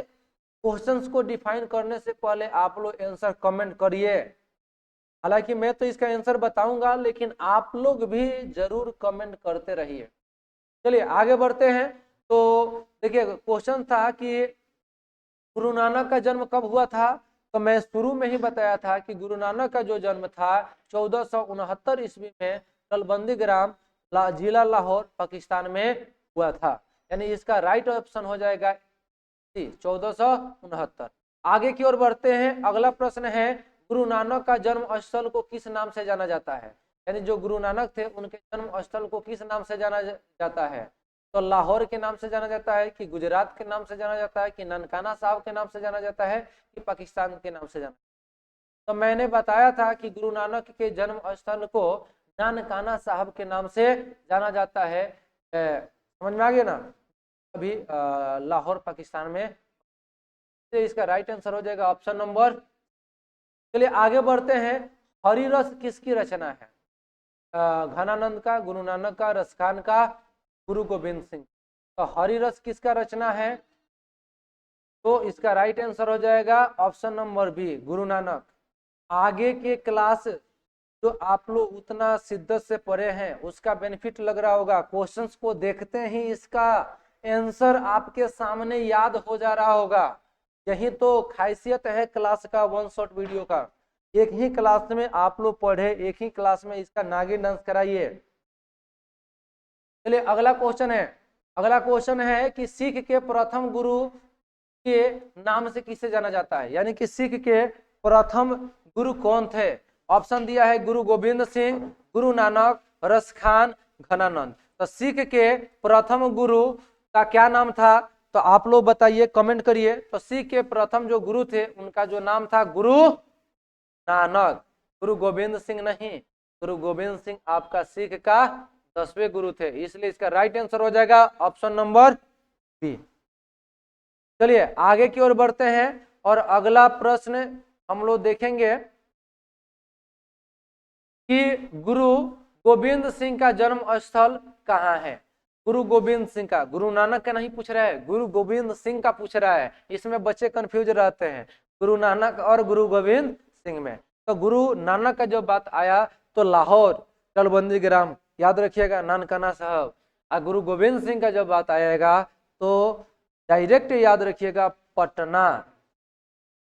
क्वेश्चंस को डिफाइन करने से पहले आप लोग आंसर कमेंट करिए। हालांकि मैं तो इसका आंसर बताऊंगा, लेकिन आप लोग भी जरूर कमेंट करते रहिए। चलिए आगे बढ़ते हैं। तो देखिए क्वेश्चन था कि गुरु नानक का जन्म कब हुआ था। तो मैं शुरू में ही बताया था कि गुरु नानक का जो जन्म था 1469 ईस्वी में तलबंदी ग्राम जिला लाहौर पाकिस्तान में हुआ था। यानी इसका राइट ऑप्शन हो जाएगा 1469। आगे की ओर बढ़ते हैं। अगला प्रश्न है गुरु नानक का जन्म स्थल को किस नाम से जाना जाता है। यानी जो गुरु नानक थे उनके जन्म स्थल को किस नाम से जाना जाता है। तो लाहौर के नाम से जाना जाता है, कि गुजरात के नाम से जाना जाता है, कि ननकाना साहब के नाम से जाना जाता है, कि पाकिस्तान के नाम से जाना। तो मैंने बताया था कि गुरु नानक के जन्म स्थल को ननकाना साहब के नाम से जाना जाता है। समझ में आ गया ना। अभी लाहौर पाकिस्तान में। तो इसका राइट आंसर हो जाएगा ऑप्शन नंबर। चलिए आगे बढ़ते हैं। हरिरस किसकी रचना है। घनानंद का, गुरु नानक का, रसखान का, गुरु गोविंद सिंह। तो हरिरस किसका रचना है। तो इसका राइट आंसर हो जाएगा option number B, Guru Nanak. आगे के क्लास जो आप लोग उतना शिद्दत से पढ़े हैं उसका बेनिफिट लग रहा होगा। क्वेश्चंस को देखते ही इसका आंसर आपके सामने याद हो जा रहा होगा। यही तो खासियत है क्लास का, वन शॉट वीडियो का। एक ही क्लास में आप लोग पढ़े, एक ही क्लास में इसका नागिन डांस कराइए। चलिए अगला क्वेश्चन है। अगला क्वेश्चन है कि सिख के प्रथम गुरु के नाम से किसे जाना जाता है। यानी कि सिख के प्रथम गुरु कौन थे। ऑप्शन दिया है गुरु गोविंद सिंह, गुरु नानक, रसखान, घनानंद। तो सिख के प्रथम गुरु का क्या नाम था। तो आप लोग बताइए, कमेंट करिए। तो सिख के प्रथम जो गुरु थे उनका जो नाम था गुरु नानक, गुरु गोविंद सिंह नहीं। गुरु गोविंद सिंह आपका सिख का 10वें गुरु थे, इसलिए इसका राइट आंसर हो जाएगा ऑप्शन नंबर बी। चलिए आगे की ओर बढ़ते हैं और अगला प्रश्न हम लोग देखेंगे कि गुरु गोविंद सिंह का जन्म स्थल कहाँ है। गुरु गोविंद सिंह का, गुरु नानक का नहीं पूछ रहा है, गुरु गोविंद सिंह का पूछ रहा है। इसमें बच्चे कंफ्यूज रहते हैं गुरु नानक और गुरु गोविंद सिंह में। तो गुरु नानक का जब बात आया तो लाहौर तलबंदी ग्राम याद रखिएगा, ननकाना साहब। और गुरु गोविंद सिंह का जब बात आएगा तो डायरेक्ट याद रखिएगा पटना,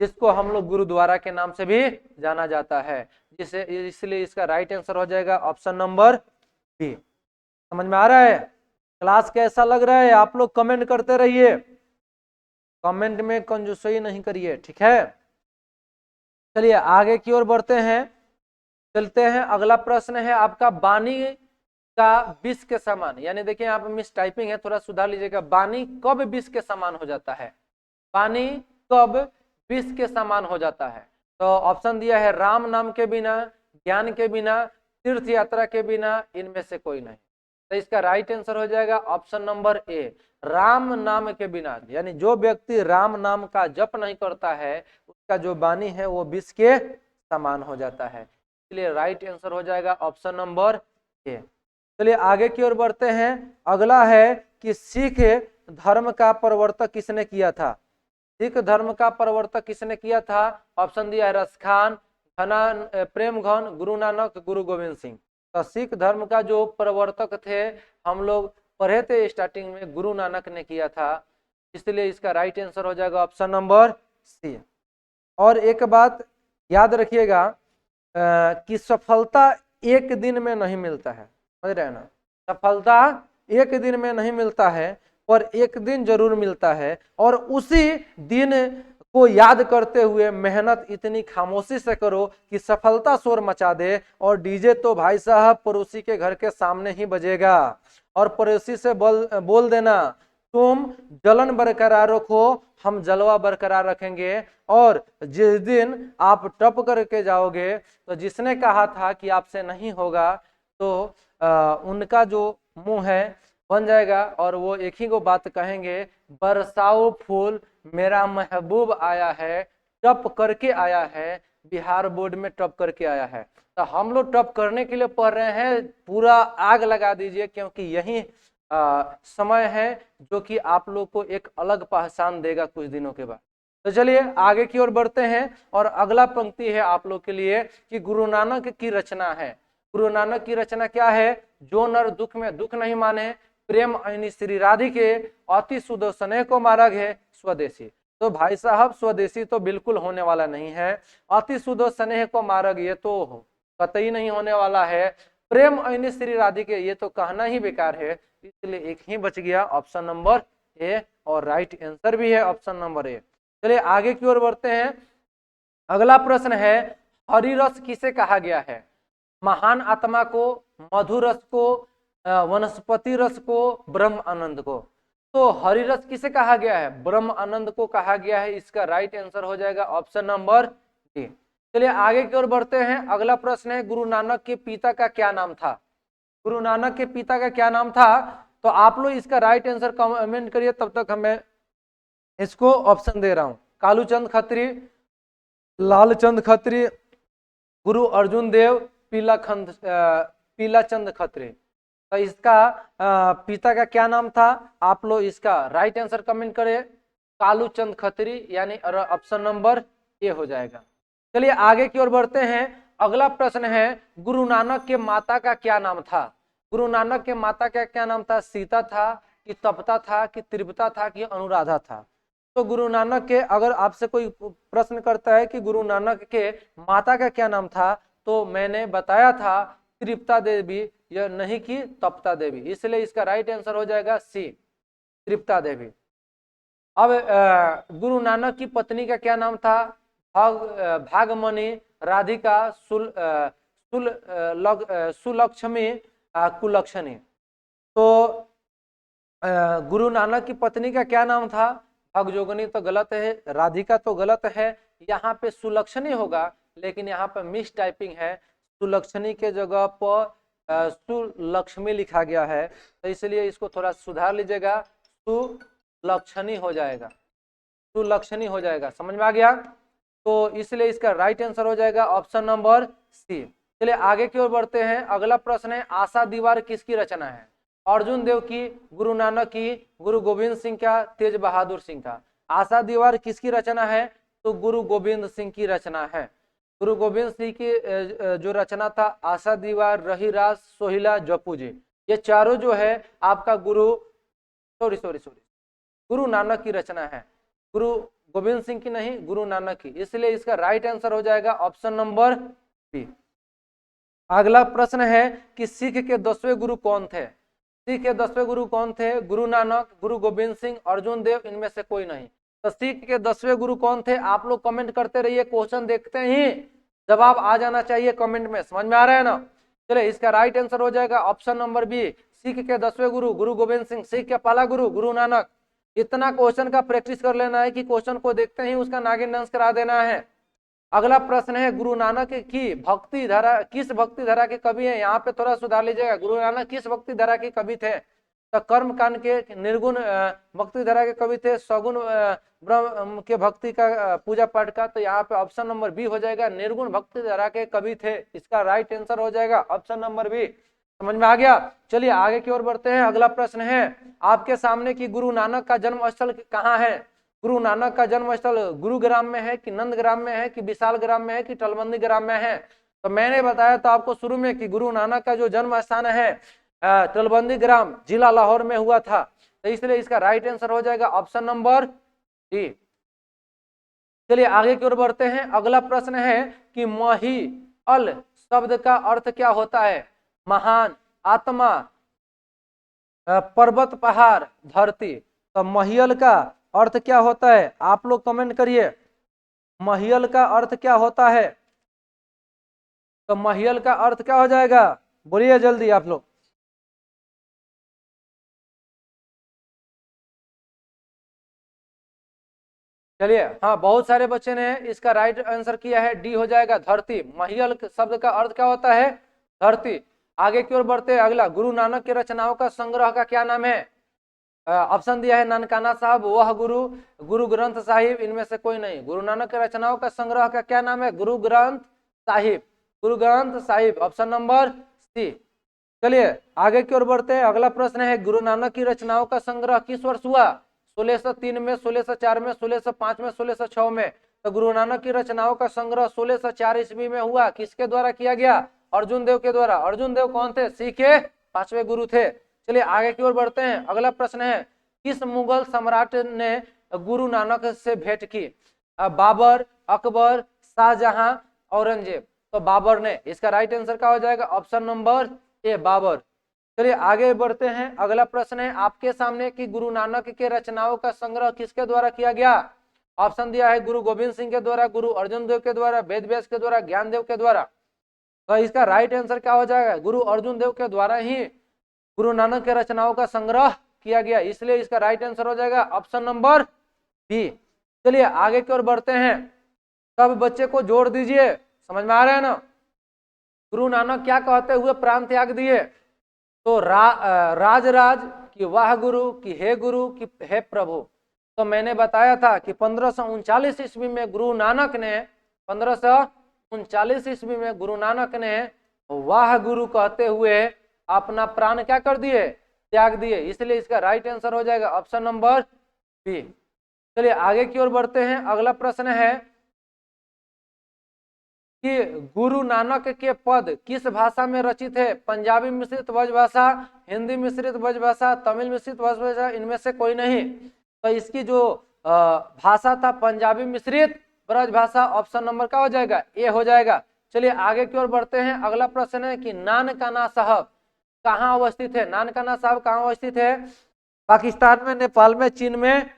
जिसको हम लोग गुरुद्वारा के नाम से भी जाना जाता है। जिसे इसलिए इसका राइट आंसर हो जाएगा ऑप्शन नंबर बी। समझ में आ रहा है। क्लास कैसा लग रहा है आप लोग कमेंट करते रहिए, कमेंट में कंजूसई नहीं करिए, ठीक है। चलिए आगे की ओर बढ़ते हैं, चलते हैं। अगला प्रश्न है आपका वाणी का विष के समान। यानी देखिए यहाँ पे मिस टाइपिंग है, थोड़ा सुधार लीजिएगा। वाणी कब विष के समान हो जाता है। वाणी कब विष के समान हो जाता है। तो ऑप्शन दिया है राम नाम के बिना, ज्ञान के बिना, तीर्थ यात्रा के बिना, इनमें से कोई नहीं। तो इसका राइट आंसर हो जाएगा ऑप्शन नंबर ए, राम नाम के बिना। यानी जो व्यक्ति राम नाम का जप नहीं करता है उसका जो वाणी है वो विष के समान हो जाता है। इसलिए राइट आंसर हो जाएगा ऑप्शन नंबर ए। चलिए आगे की ओर बढ़ते हैं। अगला है कि सिख धर्म का प्रवर्तक किसने किया था। सिख धर्म का प्रवर्तक किसने किया था? ऑप्शन दिया है रसखान, प्रेम घन, गुरु नानक, गुरु गोविंद सिंह। तो सिख धर्म का जो प्रवर्तक थे, हम लोग पढ़े थे स्टार्टिंग में, गुरु नानक ने किया था, इसलिए इसका राइट आंसर हो जाएगा ऑप्शन नंबर सी। और एक बात याद रखिएगा कि सफलता एक दिन में नहीं मिलता है, समझ रहे हैं ना? सफलता एक दिन में नहीं मिलता है, पर एक दिन जरूर मिलता है, और उसी दिन को याद करते हुए मेहनत इतनी खामोशी से करो कि सफलता शोर मचा दे। और डीजे तो भाई साहब पड़ोसी के घर के सामने ही बजेगा, और पड़ोसी से बोल देना तुम जलन बरकरार रखो, हम जलवा बरकरार रखेंगे। और जिस दिन आप टप करके जाओगे तो जिसने कहा था कि आपसे नहीं होगा, तो उनका जो मुंह है बन जाएगा, और वो एक ही को बात कहेंगे, बरसाओ फूल मेरा महबूब आया है, टप करके आया है, बिहार बोर्ड में टप करके आया है। तो हम लोग टप करने के लिए पढ़ रहे हैं, पूरा आग लगा दीजिए, क्योंकि यही समय है जो कि आप लोग को एक अलग पहचान देगा कुछ दिनों के बाद। तो चलिए आगे की ओर बढ़ते हैं, और अगला पंक्ति है आप लोग के लिए कि गुरु नानक की रचना है। गुरु नानक की रचना क्या है? जो नर दुख में दुख नहीं माने, प्रेम ऐनी श्री राधिके, अति सुदो स्नेह को मार्ग है स्वदेशी। तो भाई साहब स्वदेशी तो बिल्कुल होने वाला नहीं है, अति सुदो स्नेह को मार्ग ये तो कतई नहीं होने वाला है, प्रेम ऐनी श्री राधिके ये तो कहना ही बेकार है, इसलिए एक ही बच गया ऑप्शन नंबर ए, और राइट आंसर भी है ऑप्शन नंबर ए। चलिए आगे की ओर बढ़ते हैं। अगला प्रश्न है, हरिरस किसे कहा गया है? महान आत्मा को, मधुर रस को, वनस्पति रस को, ब्रह्म आनंद को। तो हरिरस किसे कहा गया है? ब्रह्म आनंद को कहा गया है, इसका राइट आंसर हो जाएगा ऑप्शन नंबर डी। चलिए आगे की ओर बढ़ते हैं। अगला प्रश्न है, गुरु नानक के पिता का क्या नाम था? गुरु नानक के पिता का क्या नाम था? तो आप लोग इसका राइट आंसर कमेंट करिए, तब तक हमें इसको ऑप्शन दे रहा हूं। कालूचंद खत्री, लालचंद खत्री, गुरु अर्जुन देव, पीलाचंद खत्री। तो इसका पिता का क्या नाम था? आप लोग इसका राइट आंसर कमेंट करें, कालूचंद खत्री, यानी ऑप्शन नंबर ए हो जाएगा। चलिए आगे की ओर बढ़ते हैं। अगला प्रश्न है, गुरु नानक के माता का क्या नाम था? गुरु नानक के माता का क्या नाम था? सीता था, कि तपता था, कि त्रिपता था, कि अनुराधा था? तो गुरु नानक के, अगर आपसे कोई प्रश्न करता है कि गुरु नानक के माता का क्या नाम था, तो मैंने बताया था त्रिपता देवी, या नहीं कि तपता देवी, इसलिए इसका राइट आंसर हो जाएगा सी, त्रिपता देवी। अब गुरु नानक की पत्नी का क्या नाम था? भागमणि, राधिका, सुलक्ष्मी, कुलक्षणी। तो गुरु नानक की पत्नी का क्या नाम था? भगजोगनी तो गलत है, राधिका तो गलत है, यहाँ पे सुलक्षणी होगा, लेकिन यहाँ पे मिस टाइपिंग है, सुलक्षणी के जगह पर सुलक्ष्मी लिखा गया है, तो इसलिए इसको थोड़ा सुधार लीजिएगा, सुलक्षणी हो जाएगा, सुलक्षणी हो जाएगा। समझ में आ गया? तो इसलिए इसका राइट आंसर हो जाएगा ऑप्शन नंबर सी। चलिए आगे की ओर बढ़ते हैं। अगला प्रश्न है, आशा दीवार किसकी रचना है? अर्जुन देव की, गुरु नानक की, गुरु गोविंद सिंह का, तेज बहादुर सिंह का? आशा दीवार किसकी रचना है? तो गुरु गोविंद सिंह की रचना है। गुरु गोविंद सिंह की जो रचना था, आशा दीवार, रहीरास, सोहिला, जपू जी, ये चारों जो है आपका गुरु नानक की रचना है, गुरु गोविंद सिंह की नहीं, गुरु नानक की, इसलिए इसका राइट आंसर हो जाएगा ऑप्शन नंबर बी। अगला प्रश्न है कि सिख के 10वें गुरु कौन थे? सिख के 10वें गुरु कौन थे? गुरु नानक, गुरु गोविंद सिंह, अर्जुन देव, इनमें से कोई नहीं। तो सिख के 10वें गुरु कौन थे? आप लोग कमेंट करते रहिए, क्वेश्चन देखते ही जवाब आ जाना चाहिए कमेंट में। समझ में आ रहा है ना? चलिए इसका राइट आंसर हो जाएगा ऑप्शन नंबर बी, सिख के 10वें गुरु गुरु गोविंद सिंह, सिख के पहला गुरु गुरु नानक। इतना क्वेश्चन का प्रैक्टिस कर लेना है कि क्वेश्चन को देखते ही उसका नागिन डांस करा देना है। अगला प्रश्न है, गुरु नानक की भक्ति धारा किस भक्ति धारा के कवि है? यहाँ पे थोड़ा सुधार लीजिएगा, गुरु नानक किस भक्ति धारा के कवि थे? तो कर्म कांड के निर्गुण भक्ति धारा के कवि थे, सगुण ब्रह्म के भक्ति का पूजा पाठ का, तो यहाँ पे ऑप्शन नंबर बी हो जाएगा, निर्गुण भक्ति धारा के कवि थे, इसका राइट आंसर हो जाएगा ऑप्शन नंबर बी। समझ में आ गया? चलिए आगे की ओर बढ़ते हैं। अगला प्रश्न है आपके सामने कि गुरु नानक का जन्म स्थल कहाँ है? गुरु नानक का जन्म स्थल गुरुग्राम में है कि नंदग्राम में है कि विशालग्राम में है कि तलवंडी ग्राम में है? तो मैंने बताया था आपको शुरू में कि गुरु नानक का जो जन्म स्थान है तलवंडी ग्राम, जिला लाहौर में हुआ था। तो इसलिए इसका राइट आंसर हो जाएगा ऑप्शन नंबर डी। चलिए आगे की ओर बढ़ते हैं। अगला प्रश्न है कि मही अल शब्द का अर्थ क्या होता है? महान, आत्मा, पर्वत, पहाड़, धरती। तो महियल का अर्थ क्या होता है? आप लोग कमेंट करिए, महियल का अर्थ क्या होता है? तो महियल का अर्थ क्या हो जाएगा? बोलिए जल्दी आप लोग। चलिए, हाँ बहुत सारे बच्चे ने इसका राइट आंसर किया है, डी हो जाएगा धरती। महियल शब्द का अर्थ क्या होता है? धरती। आगे की ओर बढ़ते हैं। अगला, गुरु नानक के रचनाओं का संग्रह का क्या नाम है? ऑप्शन दिया है ननकाना साहब, वह गुरु, गुरु ग्रंथ साहिब, इनमें से कोई नहीं। गुरु नानक के रचनाओं का संग्रह का क्या नाम है? Guru Granth Sahib, Guru Granth Sahib, option number C. चलिए आगे की ओर बढ़ते हैं। अगला प्रश्न है, गुरु नानक की रचनाओं का संग्रह किस वर्ष हुआ? 1603 में, 1604 में, 1605 में, 1606 में। तो गुरु नानक की रचनाओं का संग्रह 1604 ईस्वी में हुआ। किसके द्वारा किया गया? अर्जुन देव के द्वारा। अर्जुन देव कौन थे? सिख के 5वें गुरु थे। चलिए आगे की ओर बढ़ते हैं। अगला प्रश्न है, किस मुगल सम्राट ने गुरु नानक से भेंट की? बाबर, अकबर, शाहजहां, औरंगजेब। तो बाबर ने। इसका राइट आंसर क्या हो जाएगा? Option number A, Babar. चलिए आगे बढ़ते हैं। अगला प्रश्न है आपके सामने कि गुरु नानक के रचनाओं का संग्रह किसके द्वारा किया गया? ऑप्शन दिया है गुरु गोविंद सिंह के द्वारा, गुरु अर्जुन देव के द्वारा, वेद व्यास के द्वारा, ज्ञान देव के द्वारा। तो इसका राइट आंसर क्या हो जाएगा? गुरु अर्जुन देव के द्वारा ही गुरु नानक के रचनाओं का संग्रह किया गया, इसलिए इसका राइट आंसर हो जाएगा ऑप्शन नंबर बी। चलिए आगे की ओर बढ़ते हैं। सब बच्चे को जोड़ दीजिए, समझ में आ रहा है ना? गुरु नानक क्या कहते हुए प्राण त्याग दिए? तो राज राज कि वाह गुरु कि हे गुरु कि हे प्रभु। तो मैंने बताया था कि 1539 ईस्वी में गुरु नानक ने 1539 ईस्वी में गुरु नानक ने वाह गुरु कहते हुए अपना प्राण क्या कर दिए? त्याग दिए, इसलिए इसका राइट आंसर हो जाएगा ऑप्शन नंबर बी। चलिए आगे की ओर बढ़ते हैं। अगला प्रश्न है कि गुरु नानक के पद किस भाषा में रचित है? पंजाबी मिश्रित ब्रजभाषा, हिंदी मिश्रित ब्रजभाषा, तमिल मिश्रित ब्रजभाषा, इनमें से कोई नहीं। तो इसकी जो भाषा था पंजाबी मिश्रित ब्रजभाषा, ऑप्शन नंबर क्या हो जाएगा? ए हो जाएगा। चलिए आगे की ओर बढ़ते हैं। अगला प्रश्न है कि नानकाना साहब कहाँ अवस्थित है? नानकाना साहब कहाँ अवस्थित है? पाकिस्तान में, नेपाल में, चीन में,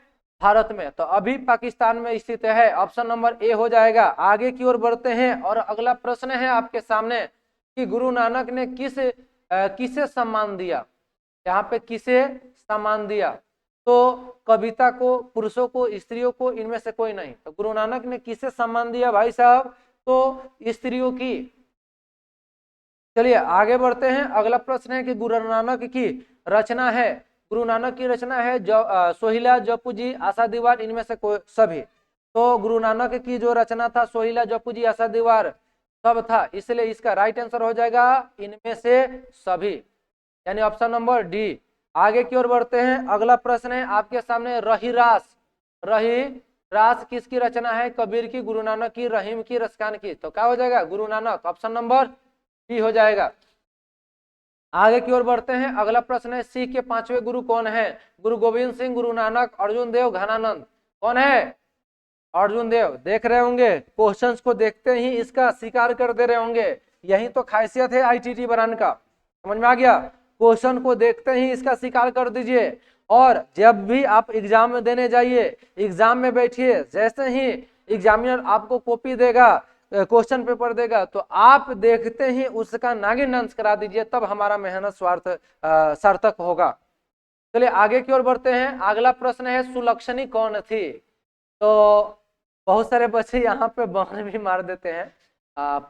भारत में। तो अभी पाकिस्तान में स्थित है, ऑप्शन नंबर ए हो जाएगा। आगे की ओर बढ़ते हैं और अगला प्रश्न है आपके सामने कि गुरु नानक ने किसे सम्मान दिया? यहाँ पे किसे सम्मान दिया? तो कविता को, पुरुषों को, स्त्रियों को, इनमें से कोई नहीं। तो गुरु नानक ने किसे सम्मान दिया भाई साहब? तो स्त्रियों की। चलिए आगे बढ़ते हैं। अगला प्रश्न है कि गुरु नानक की रचना है, गुरु नानक की रचना है सोहिला, जपू जी, आशा दीवार, इनमें से कोई सभी। तो गुरु नानक की जो रचना था सोहिला, जपू जी, आशा दीवार सब था, इसलिए इसका राइट आंसर हो जाएगा इनमें से सभी, यानी ऑप्शन नंबर डी। आगे की ओर बढ़ते हैं। अगला प्रश्न है आपके सामने रहीरास। रहीरास किसकी रचना है? कबीर की, गुरु नानक की, रहीम की, रसखान की। तो क्या हो जाएगा? Guru Nanak, option number D हो जाएगा। आगे की ओर बढ़ते हैं। अगला प्रश्न है सिख के 5वें गुरु कौन है? गुरु गोविंद सिंह, गुरु नानक, अर्जुन देव, घनानंद। कौन है? अर्जुन देव। देख रहे होंगे क्वेश्चंस को देखते ही इसका स्वीकार कर दे रहे होंगे, यही तो खासियत है आईटीटी बरान का। समझ में आ गया? क्वेश्चन को देखते ही इसका स्वीकार कर दीजिए, और जब भी आप एग्जाम में देने जाइए, एग्जाम में बैठिए, जैसे ही एग्जामिनर आपको कॉपी देगा, क्वेश्चन पेपर देगा, तो आप देखते ही उसका नागिन डांस करा दीजिए, तब हमारा मेहनत सार्थक होगा। चलिए आगे की ओर बढ़ते हैं। अगला प्रश्न है सुलक्षणी कौन थी? तो बहुत सारे बच्चे यहाँ पे बहन भी मार देते हैं,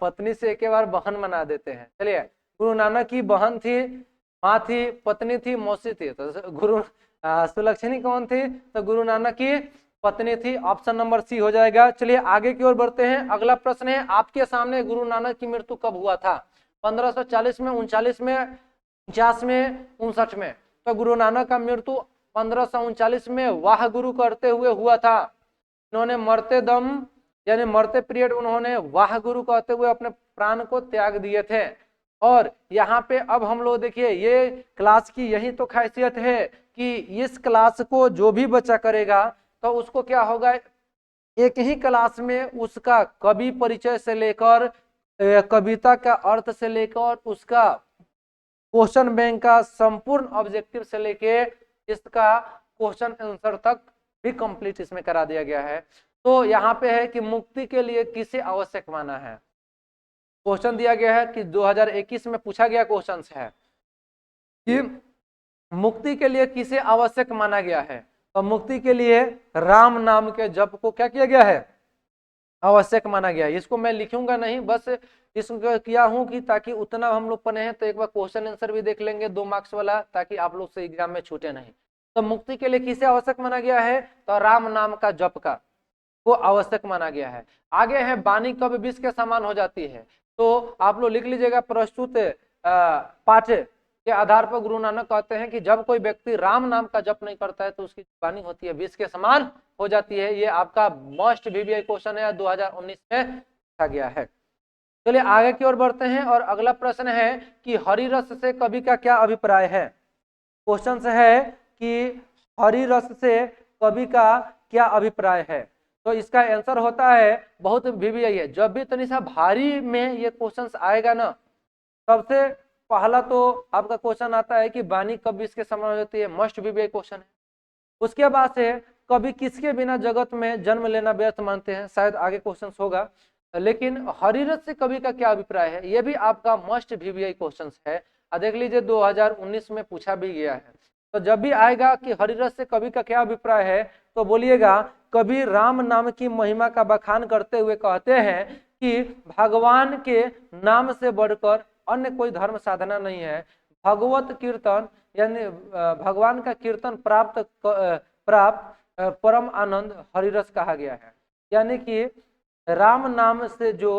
पत्नी से एक बार बहन बना देते हैं। चलिए, गुरु नानक की बहन थी, माँ थी, पत्नी थी, मौसी थी। तो गुरु सुलक्षणी कौन थी? तो गुरु नानक की पत्नी थी, ऑप्शन नंबर सी हो जाएगा। चलिए आगे की ओर बढ़ते हैं। अगला प्रश्न है आपके सामने गुरु नानक की मृत्यु कब हुआ था? 1540 में, 39 में, 49 में, 59 में। तो गुरु नानक का मृत्यु 1539 में वाह गुरु करते हुए हुआ था। इन्होंने मरते दम यानी मरते पीरियड उन्होंने वाह गुरु कहते हुए अपने प्राण को त्याग दिए थे। और यहाँ पे अब हम लोग देखिए, ये क्लास की यही तो खासियत है कि इस क्लास को जो भी बच्चा करेगा तो उसको क्या होगा, एक ही क्लास में उसका कवि परिचय से लेकर कविता का अर्थ से लेकर उसका क्वेश्चन बैंक का संपूर्ण ऑब्जेक्टिव से लेके इसका क्वेश्चन आंसर तक भी कंप्लीट इसमें करा दिया गया है। तो यहाँ पे है कि मुक्ति के लिए किसे आवश्यक माना है। क्वेश्चन दिया गया है कि 2021 में पूछा गया क्वेश्चन है कि मुक्ति के लिए किसे आवश्यक माना गया है। तो मुक्ति के लिए राम नाम के जप को क्या किया गया है, आवश्यक माना गया है। इसको मैं लिखूंगा नहीं, बस इसको किया हूं कि ताकि उतना हम लोग पढ़े हैं तो एक बार क्वेश्चन आंसर भी देख लेंगे 2 मार्क्स वाला, ताकि आप लोग से एग्जाम में छूटे नहीं। तो मुक्ति के लिए किसे आवश्यक माना गया है, तो राम नाम का जप का को आवश्यक माना गया है। आगे है वाणी कब विष के समान हो जाती है। तो आप लोग लिख लीजिएगा, प्रस्तुत पाठ के आधार पर गुरु नानक कहते हैं कि जब कोई व्यक्ति राम नाम का जप नहीं करता है तो उसकी वाणी होती है विष के समान हो जाती है। ये आपका मस्ट VBI क्वेश्चन है, 2019 में पूछा गया है। चलिए आगे की ओर बढ़ते हैं और अगला प्रश्न है कि हरि रस से कवि का क्या अभिप्राय है। क्वेश्चन है कि हरि रस से कवि का क्या अभिप्राय है। तो इसका आंसर होता है, बहुत VBI है, जब भी तनी सा भारी में ये क्वेश्चन आएगा ना, सबसे पहला तो आपका क्वेश्चन आता है कि वाणी कब इसके समान हो जाती है, मस्ट VBI क्वेश्चन है। उसके बाद से कभी किसके बिना जगत में जन्म लेना व्यर्थ मानते हैं, शायद आगे क्वेश्चन होगा। लेकिन हरिरस से कवि का क्या अभिप्राय है, ये भी आपका मस्ट VBI क्वेश्चन है। देख लीजिए 2019 में पूछा भी गया है। तो जब भी आएगा कि हरिरस से कवि का क्या अभिप्राय है, तो बोलिएगा कवि राम नाम की महिमा का बखान करते हुए कहते हैं कि भगवान के नाम से बढ़कर अन्य कोई धर्म साधना नहीं है। भगवत कीर्तन यानी भगवान का कीर्तन प्राप्त परम आनंद हरिरस कहा गया है। यानी कि राम नाम से जो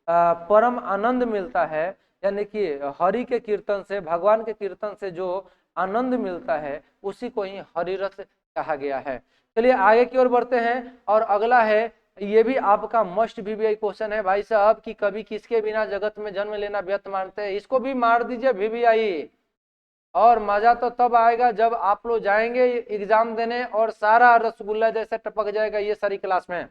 परम आनंद मिलता है, यानी कि हरि के कीर्तन से, भगवान के कीर्तन से जो आनंद मिलता है उसी को ही हरिरस कहा गया है। चलिए आगे की ओर बढ़ते हैं और अगला है, ये भी आपका मस्ट VBI क्वेश्चन है भाई साहब कि कभी किसके बिना जगत में जन्म लेना व्यर्थ मानते हैं। इसको भी मार दीजिए VBI, और मजा तो तब आएगा जब आप लोग जाएंगे एग्जाम देने और सारा रसगुल्ला जैसे टपक जाएगा ये सारी क्लास में।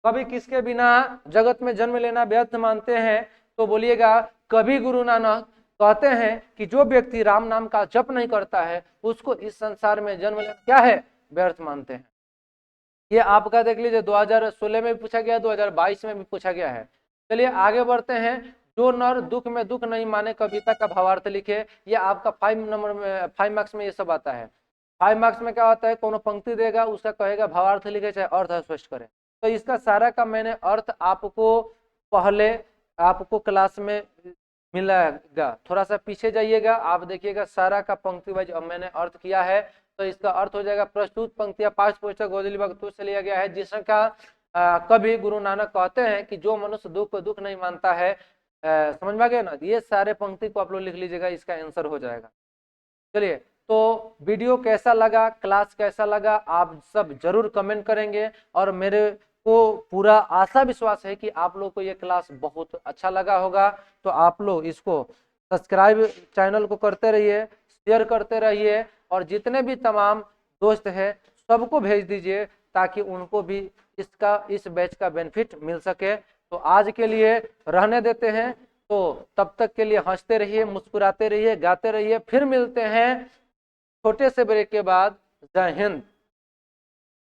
कभी किसके बिना जगत में जन्म लेना व्यर्थ मानते हैं, तो बोलिएगा कभी गुरु नानक कहते हैं कि जो व्यक्ति राम नाम का जप नहीं करता है उसको इस संसार में जन्म लेना क्या है, व्यर्थ मानते हैं। ये आपका देख लीजिए 2016 में भी पूछा गया, 2022 में भी पूछा गया है। चलिए आगे बढ़ते हैं। जो नर दुख में दुख नहीं माने कविता का भावार्थ लिखे। ये आपका 5 मार्क्स में ये सब आता है। 5 मार्क्स में क्या होता है, कोनो पंक्ति देगा उसका कहेगा भावार्थ लिखे चाहे अर्थ स्पष्ट करे। तो इसका सारा का मैंने अर्थ आपको पहले आपको क्लास में मिलेगा, थोड़ा सा पीछे जाइएगा आप देखिएगा सारा का पंक्ति वाइज अब मैंने अर्थ किया है। तो इसका अर्थ हो जाएगा, प्रस्तुत पंक्तियां पांच पुस्तक गोदली भक्तों से लिया गया है, जिसका कभी गुरु नानक कहते हैं कि जो मनुष्य दुख को दुख नहीं मानता है। समझ में आ गया ना, ये सारे पंक्ति को आप लोग लिख लीजिएगा, इसका आंसर हो जाएगा। चलिए, तो वीडियो कैसा लगा, क्लास कैसा लगा, आप सब जरूर कमेंट करेंगे। और मेरे को पूरा आशा विश्वास है कि आप लोग को ये क्लास बहुत अच्छा लगा होगा। तो आप लोग इसको सब्सक्राइब चैनल को करते रहिए, शेयर करते रहिए, और जितने भी तमाम दोस्त हैं सबको भेज दीजिए ताकि उनको भी इस बैच का बेनिफिट मिल सके। तो आज के लिए रहने देते हैं। तो तब तक के लिए हंसते रहिए, मुस्कुराते रहिए, गाते रहिए। फिर मिलते हैं छोटे से ब्रेक के बाद। जय हिंद।